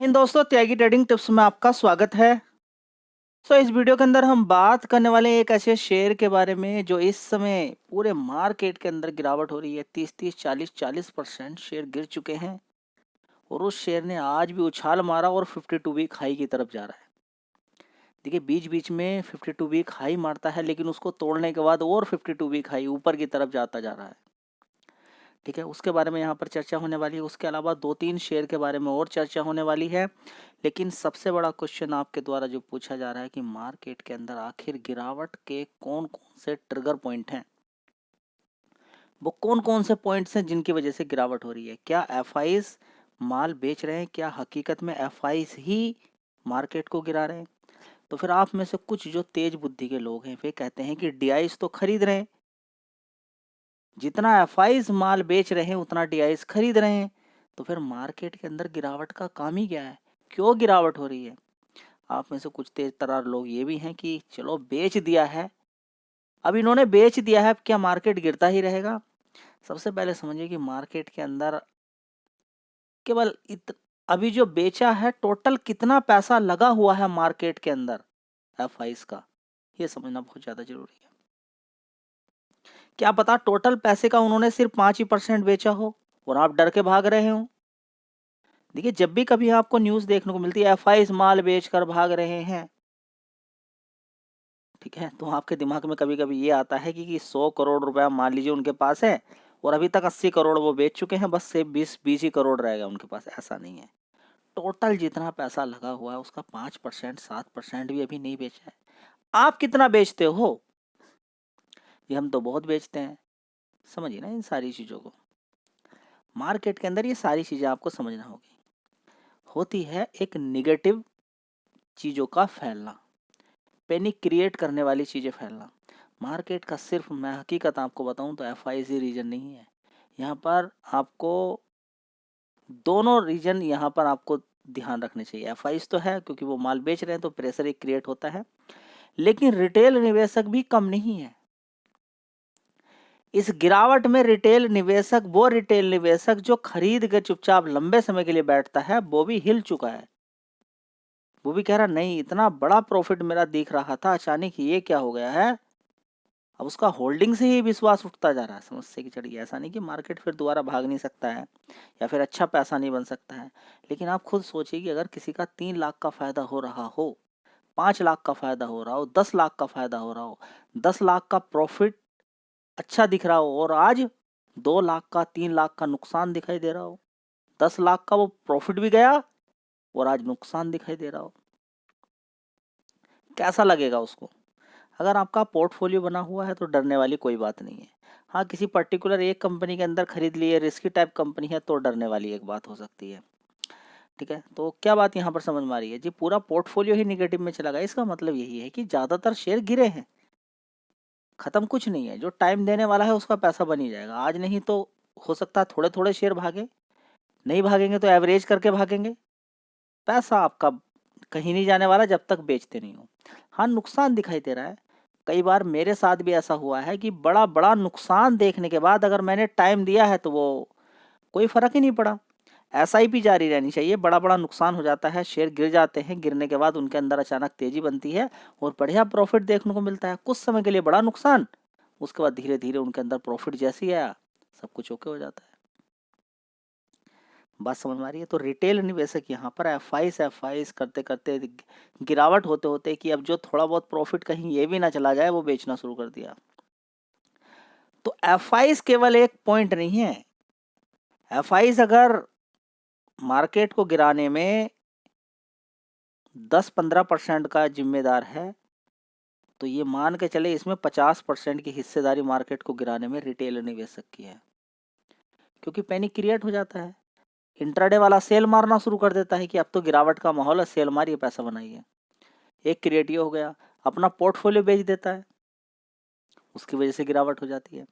इन दोस्तों त्यागी trading tips में आपका स्वागत है। इस वीडियो के अंदर हम बात करने वाले हैं एक ऐसे शेयर के बारे में जो इस समय पूरे मार्केट के अंदर गिरावट हो रही है। 30-30 40-40% शेयर गिर चुके हैं और उस शेयर ने आज भी उछाल मारा और 52 वीक हाई की तरफ जा रहा है। देखिए बीच बीच में 52 वीक हाई मारता है लेकिन उसको तोड़ने के बाद और 52 वीक हाई ऊपर की तरफ जाता जा रहा है। ठीक है, उसके बारे में यहाँ पर चर्चा होने वाली है। उसके अलावा 2-3 शेयर के बारे में और चर्चा होने वाली है। लेकिन सबसे बड़ा क्वेश्चन आपके द्वारा जो पूछा जा रहा है कि मार्केट के अंदर आखिर गिरावट के कौन-कौन से ट्रिगर पॉइंट हैं? वो कौन-कौन से पॉइंट्स हैं जिनकी वजह से गिरावट हो रही है? क्या एफआईज माल बेच रहे हैं? क्या हकीकत में एफआईज ही मार्केट को गिरा रहे हैं? तो फिर आप में से कुछ जो तेज बुद्धि के लोग हैं वे कहते हैं कि डीआईज तो खरीद रहे हैं। जितना एफआईज माल बेच रहे हैं उतना डीआईज खरीद रहे हैं। तो फिर मार्केट के अंदर गिरावट का काम ही क्या है? क्यों गिरावट हो रही है? आप में से कुछ तेज तर्रार लोग ये भी हैं कि चलो बेच दिया है, अब इन्होंने बेच दिया है, अब क्या मार्केट गिरता ही रहेगा? सबसे पहले समझिए कि मार्केट के अंदर केवल अभी जो बेचा है टोटल कितना पैसा लगा हुआ है मार्केट के अंदर एफआईज का, ये समझना बहुत ज्यादा जरूरी है। क्या पता टोटल पैसे का उन्होंने सिर्फ 5% बेचा हो और आप डर के भाग रहे हो। देखिए जब भी कभी आपको न्यूज देखने को मिलती है एफआईज माल बेचकर भाग रहे हैं, ठीक है, तो आपके दिमाग में कभी कभी ये आता है कि 100 करोड़ रुपया मान लीजिए उनके पास है और अभी तक 80 करोड़ वो बेच चुके हैं, बस से 20 ही करोड़ रहेगा उनके पास। ऐसा नहीं है, टोटल जितना पैसा लगा हुआ है उसका 5% 7% भी अभी नहीं बेचा है। आप कितना बेचते हो? ये हम तो बहुत बेचते हैं। समझिए ना इन सारी चीजों को। मार्केट के अंदर ये सारी चीजें आपको समझना होगी। होती है एक निगेटिव चीजों का फैलना, पैनिक क्रिएट करने वाली चीजें फैलना। मार्केट का सिर्फ मैं हकीकत आपको बताऊं तो एफआईजी रीजन नहीं है। यहाँ पर आपको दोनों रीजन यहाँ पर आपको ध्यान रखने चाहिए। एफआईज तो है क्योंकि वो माल बेच रहे हैं तो प्रेशर एक क्रिएट होता है, लेकिन रिटेल निवेशक भी कम नहीं है। इस गिरावट में रिटेल निवेशक, वो रिटेल निवेशक जो खरीद के चुपचाप लंबे समय के लिए बैठता है, वो भी हिल चुका है। वो भी कह रहा नहीं, इतना बड़ा प्रॉफिट मेरा दिख रहा था, अचानक ये क्या हो गया है? अब उसका होल्डिंग से ही विश्वास उठता जा रहा है। समस्या की चढ़ी। ऐसा नहीं कि मार्केट फिर दोबारा भाग नहीं सकता है या फिर अच्छा पैसा नहीं बन सकता है, लेकिन आप खुद सोचिए कि अगर किसी का 3 लाख का फायदा हो रहा हो, 5 लाख का फायदा हो रहा हो, 10 लाख का फायदा हो रहा हो, 10 लाख का प्रॉफिट अच्छा दिख रहा हो और आज 2 लाख का 3 लाख का नुकसान दिखाई दे रहा हो। 10 लाख का वो प्रॉफिट भी गया और आज नुकसान दिखाई दे रहा हो, कैसा लगेगा उसको? अगर आपका पोर्टफोलियो बना हुआ है तो डरने वाली कोई बात नहीं है। हाँ, किसी पर्टिकुलर एक कंपनी के अंदर खरीद लिए, रिस्की टाइप कंपनी है, तो डरने वाली एक बात हो सकती है। ठीक है, तो क्या बात यहाँ पर समझ में आ रही है जी? पूरा पोर्टफोलियो ही निगेटिव में चला गया, इसका मतलब यही है कि ज्यादातर शेयर गिरे हैं। खत्म कुछ नहीं है, जो टाइम देने वाला है उसका पैसा बन ही जाएगा। आज नहीं तो हो सकता है थोड़े थोड़े शेयर भागे, नहीं भागेंगे तो एवरेज करके भागेंगे। पैसा आपका कहीं नहीं जाने वाला जब तक बेचते नहीं हो। हाँ, नुकसान दिखाई दे रहा है। कई बार मेरे साथ भी ऐसा हुआ है कि बड़ा बड़ा नुकसान देखने के बाद अगर मैंने टाइम दिया है तो वो कोई फर्क ही नहीं पड़ा। एसआईपी जारी रहनी चाहिए। बड़ा बड़ा नुकसान हो जाता है, शेयर गिर जाते हैं, गिरने के बाद उनके अंदर अचानक तेजी बनती है और बढ़िया प्रॉफिट देखने को मिलता है। कुछ समय के लिए बड़ा नुकसान, उसके बाद धीरे धीरे उनके अंदर प्रॉफिट जैसे ही आया सब कुछ ओके हो जाता है। बात समझ में आ रही है? तो रिटेल निवेशक यहाँ पर एफआईज करते करते गिरावट होते होते कि अब जो थोड़ा बहुत प्रॉफिट कहीं ये भी ना चला जाए, वो बेचना शुरू कर दिया। तो एफआईज केवल एक पॉइंट नहीं है। एफआईज अगर मार्केट को गिराने में 10-15% का जिम्मेदार है तो ये मान के चले इसमें 50% की हिस्सेदारी मार्केट को गिराने में रिटेल निवेशक की है, क्योंकि पैनिक क्रिएट हो जाता है। इंट्राडे वाला सेल मारना शुरू कर देता है कि अब तो गिरावट का माहौल है, सेल मारिए, पैसा बनाइए। एक क्रिएटिव हो गया, अपना पोर्टफोलियो बेच देता है, उसकी वजह से गिरावट हो जाती है।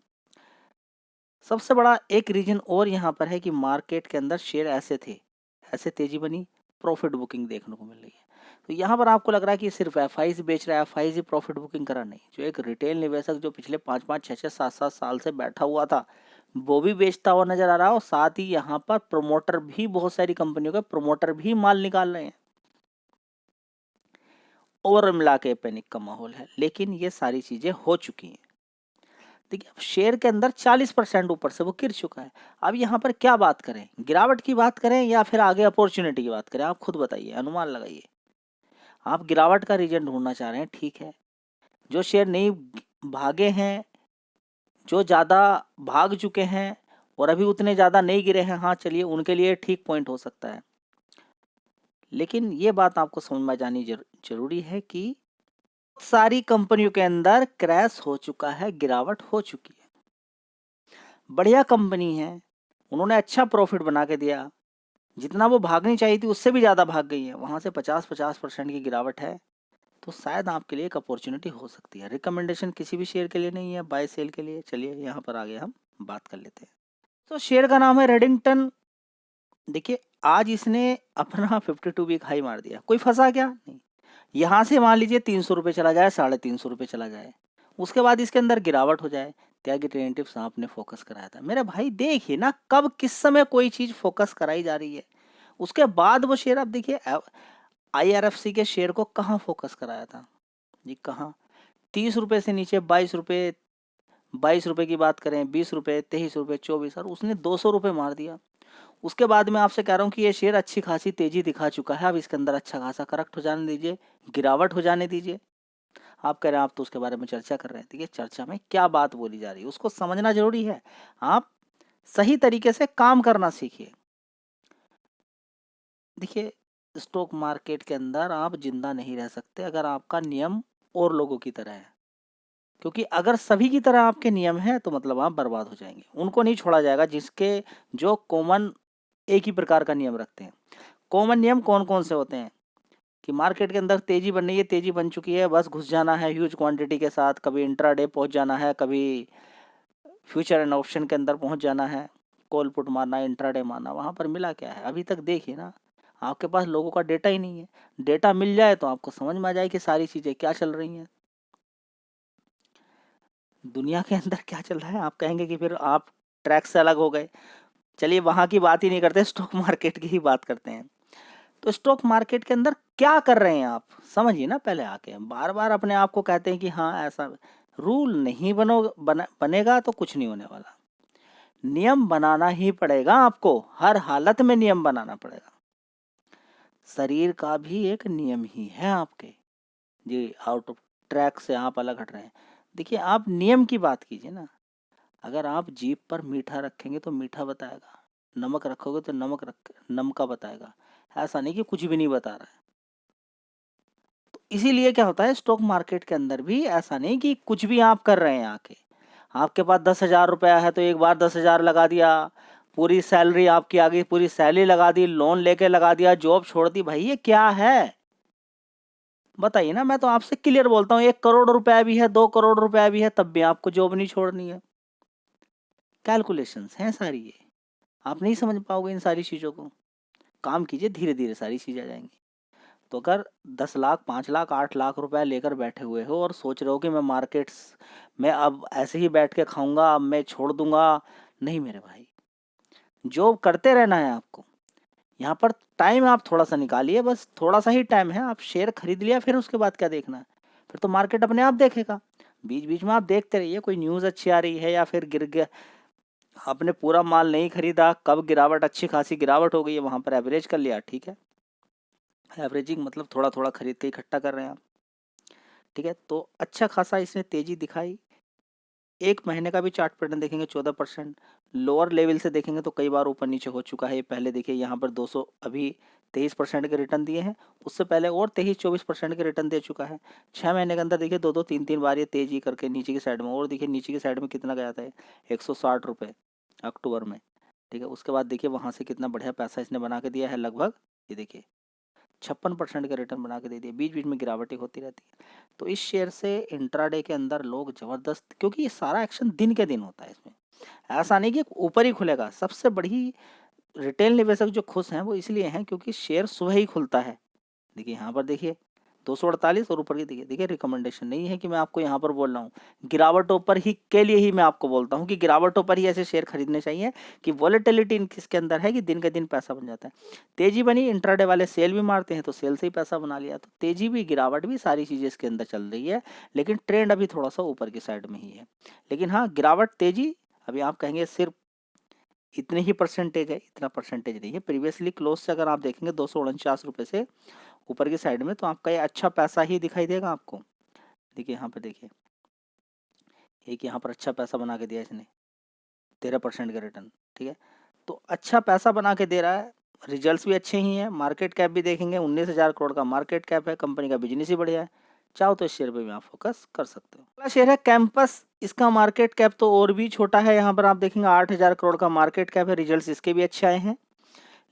सबसे बड़ा एक रीजन और यहाँ पर है कि मार्केट के अंदर शेयर ऐसे थे, ऐसे तेजी बनी, प्रॉफिट बुकिंग देखने को मिल रही है। तो यहाँ पर आपको लग रहा है कि सिर्फ एफआईज बेच रहा है, एफआईज ही प्रॉफिट बुकिंग करा, नहीं। जो एक रिटेल निवेशक जो पिछले 5-5 6-6 7-7 साल से बैठा हुआ था, वो भी बेचता हुआ नजर आ रहा है और साथ ही यहाँ पर प्रोमोटर भी, बहुत सारी कंपनियों के प्रोमोटर भी माल निकाल रहे हैं। ओवरऑल मिला के पैनिक का माहौल है, लेकिन ये सारी चीजें हो चुकी हैं। देखिए अब शेयर के अंदर 40% ऊपर से वो गिर चुका है। अब यहाँ पर क्या बात करें, गिरावट की बात करें या फिर आगे अपॉर्चुनिटी की बात करें, आप खुद बताइए, अनुमान लगाइए। आप गिरावट का रीजन ढूंढना चाह रहे हैं, ठीक है। जो शेयर नहीं भागे हैं, जो ज़्यादा भाग चुके हैं और अभी उतने ज़्यादा नहीं गिरे हैं, हाँ चलिए उनके लिए ठीक पॉइंट हो सकता है। लेकिन ये बात आपको समझ में जानी जरूरी है कि सारी कंपनियों के अंदर क्रैश हो चुका है, गिरावट हो चुकी है। बढ़िया कंपनी है, उन्होंने अच्छा प्रॉफिट बना के दिया, जितना वो भागनी चाहिए थी उससे भी ज़्यादा भाग गई है, वहाँ से 50% की गिरावट है। तो शायद आपके लिए एक अपॉर्चुनिटी हो सकती है। रिकमेंडेशन किसी भी शेयर के लिए नहीं है, बाय सेल के लिए। चलिए यहाँ पर आगे हम बात कर लेते हैं। तो शेयर का नाम है रेडिंगटन। देखिए आज इसने अपना 52 वीक हाई मार दिया, कोई फंसा क्या? नहीं। यहाँ से मान लीजिए 300 रुपये चला जाए, 350 रुपये चला जाए, उसके बाद इसके अंदर गिरावट हो जाए, त्यागी ट्रेंडिव्स आपने फोकस कराया था। मेरे भाई देखिए ना, कब किस समय कोई चीज फोकस कराई जा रही है। उसके बाद वो शेयर, आप देखिए IRFC के शेयर को कहाँ फोकस कराया था जी, कहाँ? 30 रुपये से नीचे 22 रुपये, 22 रुपये की बात करें, 20 रुपये, 23 रुपये, 24, और उसने 200 रुपये मार दिया। उसके बाद मैं आपसे कह रहा हूँ कि ये शेयर अच्छी खासी तेजी दिखा चुका है, अब इसके अंदर अच्छा खासा करेक्ट हो जाने दीजिए, गिरावट हो जाने दीजिए। आप कह रहे हैं आप तो उसके बारे में चर्चा कर रहे हैं, देखिए चर्चा में क्या बात बोली जा रही है उसको समझना जरूरी है। आप सही तरीके से काम करना सीखिए। देखिए स्टॉक मार्केट के अंदर आप जिंदा नहीं रह सकते अगर आपका नियम और लोगों की तरह है, क्योंकि अगर सभी की तरह आपके नियम हैं तो मतलब आप बर्बाद हो जाएंगे। उनको नहीं छोड़ा जाएगा जिसके, जो कॉमन एक ही प्रकार का नियम रखते हैं। कॉमन नियम कौन कौन से होते हैं कि मार्केट के अंदर तेजी बन रही है, तेजी बन चुकी है, बस घुस जाना है ह्यूज क्वांटिटी के साथ, कभी इंट्राडे पहुंच जाना है, कभी फ्यूचर एंड ऑप्शन के अंदर पहुंच जाना है, कॉल पुट मारना, इंट्राडे मारना। वहां पर मिला क्या है अभी तक देखिए ना, आपके पास लोगों का डेटा ही नहीं है। डेटा मिल जाए तो आपको समझ में आ जाए कि सारी चीजें क्या चल रही हैं, दुनिया के अंदर क्या चल रहा है। आप कहेंगे कि फिर आप ट्रैक से अलग हो गए। चलिए वहां की बात ही नहीं करते, स्टॉक मार्केट की ही बात करते हैं। तो स्टॉक मार्केट के अंदर क्या कर रहे हैं आप, समझिए ना। पहले आके बार बार अपने आप को कहते हैं कि हाँ ऐसा रूल नहीं बनेगा तो कुछ नहीं होने वाला। नियम बनाना ही पड़ेगा आपको, हर हालत में नियम बनाना पड़ेगा। शरीर का भी एक नियम ही है आपके जी, आउट ऑफ ट्रैक से आप अलग हट रहे हैं। देखिए आप नियम की बात कीजिए ना। अगर आप जीभ पर मीठा रखेंगे तो मीठा बताएगा, नमक रखोगे तो नमका बताएगा। ऐसा नहीं कि कुछ भी नहीं बता रहा है। तो इसीलिए क्या होता है स्टॉक मार्केट के अंदर भी, ऐसा नहीं कि कुछ भी आप कर रहे हैं आके। आपके पास 10,000 रुपया है तो एक बार 10,000 लगा दिया, पूरी सैलरी आपकी आ गई, पूरी सैलरी लगा दी, लोन लेके लगा दिया, जॉब छोड़ दी। भाई ये क्या है बताइए ना। मैं तो आपसे क्लियर बोलता हूँ, 1 करोड़ रुपया भी है, 2 करोड़ रुपया भी है, तब भी आपको जॉब नहीं छोड़नी है। कैलकुलेशंस हैं सारी ये, आप नहीं समझ पाओगे इन सारी चीज़ों को। काम कीजिए, धीरे धीरे सारी चीज़ें आ जाएंगी। तो अगर 10 लाख, 5 लाख, 8 लाख रुपया लेकर बैठे हुए हो और सोच रहे हो कि मैं मार्केट्स में अब ऐसे ही बैठ के खाऊंगा, अब मैं छोड़ दूंगा, नहीं मेरे भाई, जॉब करते रहना है आपको। यहाँ पर टाइम आप थोड़ा सा निकालिए, बस थोड़ा सा ही टाइम है। आप शेयर खरीद लिया, फिर उसके बाद क्या देखना है, फिर तो मार्केट अपने आप देखेगा। बीच बीच में आप देखते रहिए, कोई न्यूज़ अच्छी आ रही है या फिर गिर गया, आपने पूरा माल नहीं खरीदा, कब गिरावट, अच्छी खासी गिरावट हो गई है, वहां पर एवरेज कर लिया, ठीक है। एवरेजिंग मतलब थोड़ा थोड़ा खरीद के इकट्ठा कर रहे हैं आप, ठीक है। तो अच्छा खासा इसने तेजी दिखाई। एक महीने का भी चार्ट पैटर्न देखेंगे 14%, लोअर लेवल से देखेंगे तो कई बार ऊपर नीचे हो चुका है। पहले देखिए यहाँ पर 200, अभी 23% के रिटर्न दिए हैं, उससे पहले और 23-24% के रिटर्न दे चुका है। 6 महीने के अंदर देखिए 2-2, 3-3 बार ये तेजी करके नीचे की साइड में, और देखिए नीचे की साइड में कितना गया था, 160 रुपये अक्टूबर में, ठीक है। उसके बाद देखिए वहाँ से कितना बढ़िया पैसा इसने बना के दिया है, लगभग ये देखिए 56% का रिटर्न बना के दे दिया। बीच बीच में गिरावटें होती रहती है। तो इस शेयर से इंट्राडे के अंदर लोग जबरदस्त, क्योंकि ये सारा एक्शन दिन के दिन होता है इसमें, ऐसा नहीं कि ऊपर ही खुलेगा। सबसे बड़ी रिटेल निवेशक जो खुश हैं वो इसलिए हैं क्योंकि शेयर सुबह ही खुलता है। देखिए यहाँ पर देखिए 248 और ऊपर की देखिए, देखिए रिकमेंडेशन नहीं है कि मैं आपको यहाँ पर बोल रहा हूँ, गिरावटों पर ही के लिए ही मैं आपको बोलता हूँ कि गिरावटों पर ही ऐसे शेयर खरीदने चाहिए कि वॉलेटिलिटी इसके अंदर है कि दिन के दिन पैसा बन जाता है। तेजी बनी, इंट्राडे वाले सेल भी मारते हैं तो सेल से ही पैसा बना लिया, तो तेजी भी गिरावट भी सारी चीजें इसके अंदर चल रही है, लेकिन ट्रेंड अभी थोड़ा सा ऊपर की साइड में ही है। लेकिन हाँ, गिरावट तेजी अभी आप कहेंगे सिर्फ इतने ही परसेंटेज है, इतना परसेंटेज नहीं है। प्रीवियसली क्लोज से अगर आप देखेंगे 249 रुपए से ऊपर की साइड में, तो आपका ये अच्छा पैसा ही दिखाई देगा आपको। देखिए यहाँ पे, देखिए एक यहाँ पर अच्छा पैसा बना के दिया इसने, 13% का रिटर्न, ठीक है। तो अच्छा पैसा बना के दे रहा है, रिजल्ट्स भी अच्छे ही हैं, मार्केट कैप भी देखेंगे 19,000 करोड़ का मार्केट कैप है, कंपनी का बिजनेस ही बढ़िया है। चाहो तो इस शेयर पे भी आप फोकस कर सकते हो। अगला शेयर है कैंपस, इसका मार्केट कैप तो और भी छोटा है, यहाँ पर आप देखेंगे 8,000 करोड़ का मार्केट कैप है, रिजल्ट्स इसके भी अच्छे आए हैं,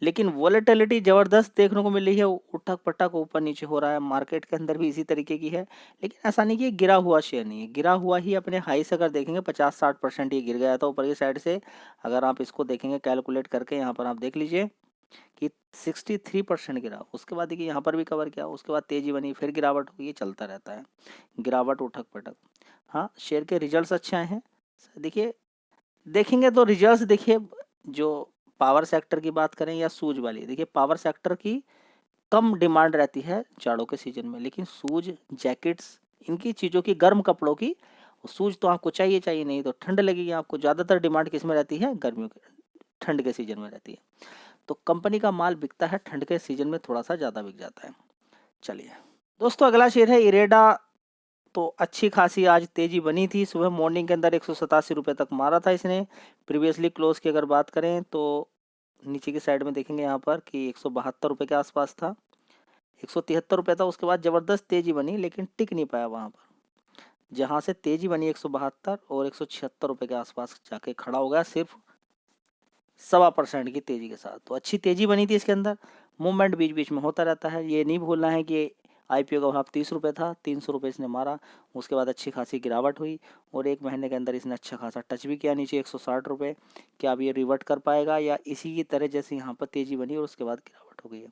लेकिन वॉलेटिलिटी जबरदस्त देखने को मिल रही है, उठक पटक ऊपर नीचे हो रहा है, मार्केट के अंदर भी इसी तरीके की है। लेकिन ऐसा नहीं कि गिरा हुआ शेयर नहीं है, गिरा हुआ ही अपने हाई से अगर देखेंगे 50-60% ये गिर गया था ऊपर की साइड से। अगर आप इसको देखेंगे कैलकुलेट करके, यहाँ पर आप देख लीजिए कि 63% गिरा, उसके बाद देखिए यहाँ पर भी कवर किया, उसके बाद तेजी बनी, फिर गिरावट हुई, ये चलता रहता है, गिरावट उठक पटक। हाँ, शेयर के रिजल्ट्स अच्छे आए हैं, देखिए देखेंगे तो रिजल्ट्स देखिए, जो पावर सेक्टर की बात करें या सूज वाली, देखिए पावर सेक्टर की कम डिमांड रहती है जाड़ों के सीजन में, लेकिन सूज, जैकेट्स, इनकी चीज़ों की, गर्म कपड़ों की, सूज तो आपको चाहिए चाहिए, नहीं तो ठंड लगेगी आपको। ज़्यादातर डिमांड किस में रहती है? गर्मियों के, ठंड के सीजन में रहती है, तो कंपनी का माल बिकता है ठंड के सीजन में, थोड़ा सा ज़्यादा बिक जाता है। चलिए दोस्तों, अगला शेयर है इरेडा। तो अच्छी खासी आज तेजी बनी थी, सुबह मॉर्निंग के अंदर 187 रुपये तक मारा था इसने। प्रीवियसली क्लोज की अगर बात करें तो नीचे की साइड में देखेंगे यहाँ पर कि 172 रुपये के आसपास था, 173 रुपये था, उसके बाद ज़बरदस्त तेजी बनी, लेकिन टिक नहीं पाया वहाँ पर। जहाँ से तेजी बनी 172 और 176 रुपये के आसपास जाके खड़ा हो गया, सिर्फ 1.25% की तेजी के साथ। तो अच्छी तेजी बनी थी इसके अंदर, मूवमेंट बीच बीच में होता रहता है, ये नहीं भूलना है कि आईपीओ का भाव 30 रुपये था, 300 रुपये इसने मारा, उसके बाद अच्छी खासी गिरावट हुई और एक महीने के अंदर इसने अच्छा खासा टच भी किया नीचे 160 रुपये। क्या अब ये रिवर्ट कर पाएगा या इसी की तरह जैसे यहाँ पर तेजी बनी और उसके बाद गिरावट हो गई है,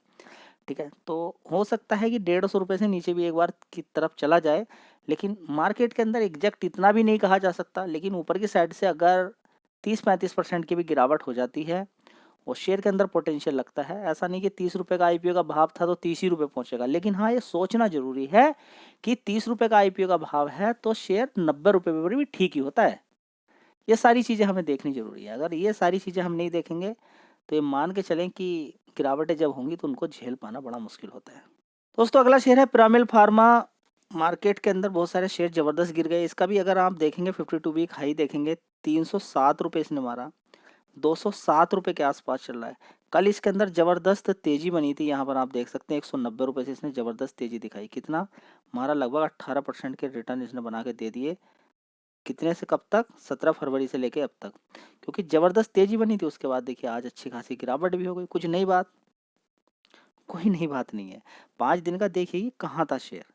ठीक है। तो हो सकता है कि 150 रुपये से नीचे भी एक बार की तरफ चला जाए, लेकिन मार्केट के अंदर एग्जैक्ट इतना भी नहीं कहा जा सकता। लेकिन ऊपर की साइड से अगर 30-35% की भी गिरावट हो जाती है और शेयर के अंदर पोटेंशियल लगता है, ऐसा नहीं कि 30 रुपये का आईपीओ का भाव था तो 30 ही रुपये पहुंचेगा, लेकिन हाँ, ये सोचना जरूरी है कि 30 रुपये का आईपीओ का भाव है तो शेयर 90 रुपये पर भी ठीक ही होता है। ये सारी चीज़ें हमें देखनी जरूरी है, अगर ये सारी चीज़ें हम नहीं देखेंगे तो ये मान के चलें कि गिरावटें जब होंगी तो उनको झेल पाना बड़ा मुश्किल होता है। दोस्तों, अगला शेयर है पिरामिल फार्मा। मार्केट के अंदर बहुत सारे शेयर जबरदस्त गिर गए, इसका भी अगर आप देखेंगे 52 वीक हाई देखेंगे, 307 रुपये इसने मारा, 207 रुपये के आसपास चल रहा है। कल इसके अंदर जबरदस्त तेजी बनी थी, यहाँ पर आप देख सकते हैं 190 रुपये से इसने जबरदस्त तेजी दिखाई, कितना मारा, लगभग 18% के रिटर्न इसने बना के दे दिए। कितने से कब तक? 17 फरवरी से लेके अब तक, क्योंकि जबरदस्त तेजी बनी थी। उसके बाद देखिए आज अच्छी खासी गिरावट भी हो गई, कुछ नई बात, कोई नई बात नहीं है। 5 दिन का देखिए कहाँ था शेयर,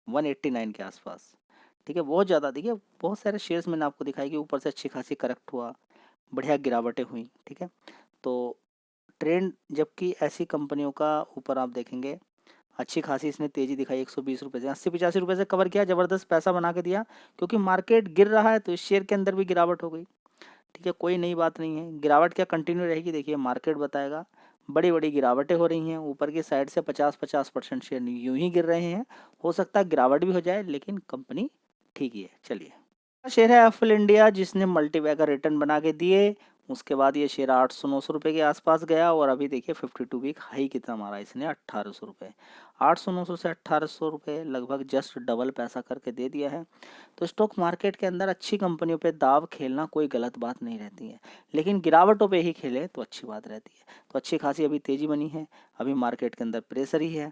189 के आसपास, ठीक है, बहुत ज़्यादा। देखिए बहुत सारे शेयर्स मैंने आपको दिखाई कि ऊपर से अच्छी खासी करेक्ट हुआ, बढ़िया गिरावटें हुई, ठीक है। तो ट्रेंड, जबकि ऐसी कंपनियों का ऊपर आप देखेंगे अच्छी खासी इसने तेजी दिखाई, 120 रुपये से 80-85 रुपये से कवर किया, जबरदस्त पैसा बना के दिया, क्योंकि मार्केट गिर रहा है तो इस शेयर के अंदर भी गिरावट हो गई, ठीक है। कोई नई बात नहीं है, गिरावट क्या कंटिन्यू रहेगी, देखिए मार्केट बताएगा। बड़ी बड़ी गिरावटें हो रही हैं, ऊपर की साइड से 50-50% शेयर यूं ही गिर रहे हैं, हो सकता है गिरावट भी हो जाए, लेकिन कंपनी ठीक ही है। चलिए, शेयर है एफएल इंडिया, जिसने मल्टीबैग का रिटर्न बना के दिए, उसके बाद ये शेयर 800-900 रुपये के आसपास गया और अभी देखिए 52 वीक हाई कितना मारा इसने, 1800 रुपये। 800-900 से 1800 रुपये, लगभग जस्ट डबल पैसा करके दे दिया है। तो स्टॉक मार्केट के अंदर अच्छी कंपनियों पे दाव खेलना कोई गलत बात नहीं रहती है, लेकिन गिरावटों पे ही खेले तो अच्छी बात रहती है। तो अच्छी खासी अभी तेजी बनी है, अभी मार्केट के अंदर प्रेशर ही है,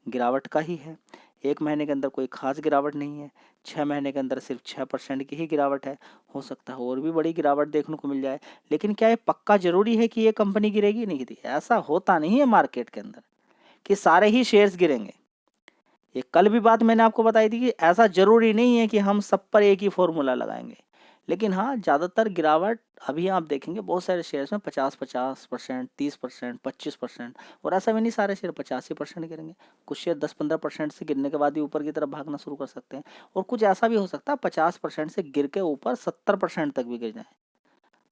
गिरावट का ही है। एक महीने के अंदर कोई खास गिरावट नहीं है, 6 महीने के अंदर सिर्फ 6% की ही गिरावट है। हो सकता है और भी बड़ी गिरावट देखने को मिल जाए, लेकिन क्या ये पक्का जरूरी है कि ये कंपनी गिरेगी? नहीं गिरेगी, ऐसा होता नहीं है मार्केट के अंदर कि सारे ही शेयर्स गिरेंगे। ये कल भी बात मैंने आपको बताई थी कि ऐसा जरूरी नहीं है कि हम सब पर एक ही फॉर्मूला लगाएंगे, लेकिन हाँ, ज़्यादातर गिरावट अभी आप देखेंगे बहुत सारे शेयर्स में 50-50%, 30%, 25%, और ऐसा भी नहीं सारे शेयर 85% गिरेंगे। कुछ शेयर 10-15% से गिरने के बाद ही ऊपर की तरफ भागना शुरू कर सकते हैं, और कुछ ऐसा भी हो सकता है 50% से गिर के ऊपर 70% तक भी गिर जाए।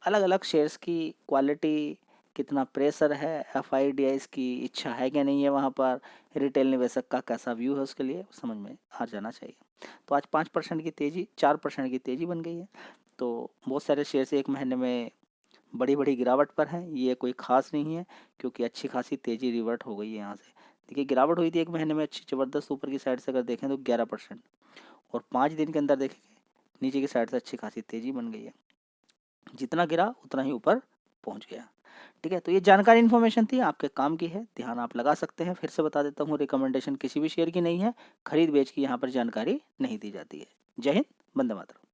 अलग अलग शेयर्स की क्वालिटी, कितना प्रेशर है, एफआईडीआईस की इच्छा है क्या नहीं है, वहाँ पर रिटेल निवेशक का कैसा व्यू है, उसके लिए समझ में आ जाना चाहिए। तो आज 5% की तेज़ी, 4% की तेज़ी बन गई है। तो बहुत सारे शेयर्स एक महीने में बड़ी बड़ी गिरावट पर हैं, ये कोई ख़ास नहीं है, क्योंकि अच्छी खासी तेज़ी रिवर्ट हो गई है यहाँ से। देखिए गिरावट हुई थी एक महीने में अच्छी ज़बरदस्त ऊपर की साइड से, अगर देखें तो 11%, और 5 दिन के अंदर देखेंगे नीचे की साइड से अच्छी खासी तेज़ी बन गई है। जितना गिरा उतना ही ऊपर पहुंच गया। ठीक है, तो ये जानकारी इन्फॉर्मेशन थी, आपके काम की है, ध्यान आप लगा सकते हैं। फिर से बता देता हूँ, रिकमेंडेशन किसी भी शेयर की नहीं है, खरीद बेच की यहाँ पर जानकारी नहीं दी जाती है। जय हिंद, वंदे मातरम।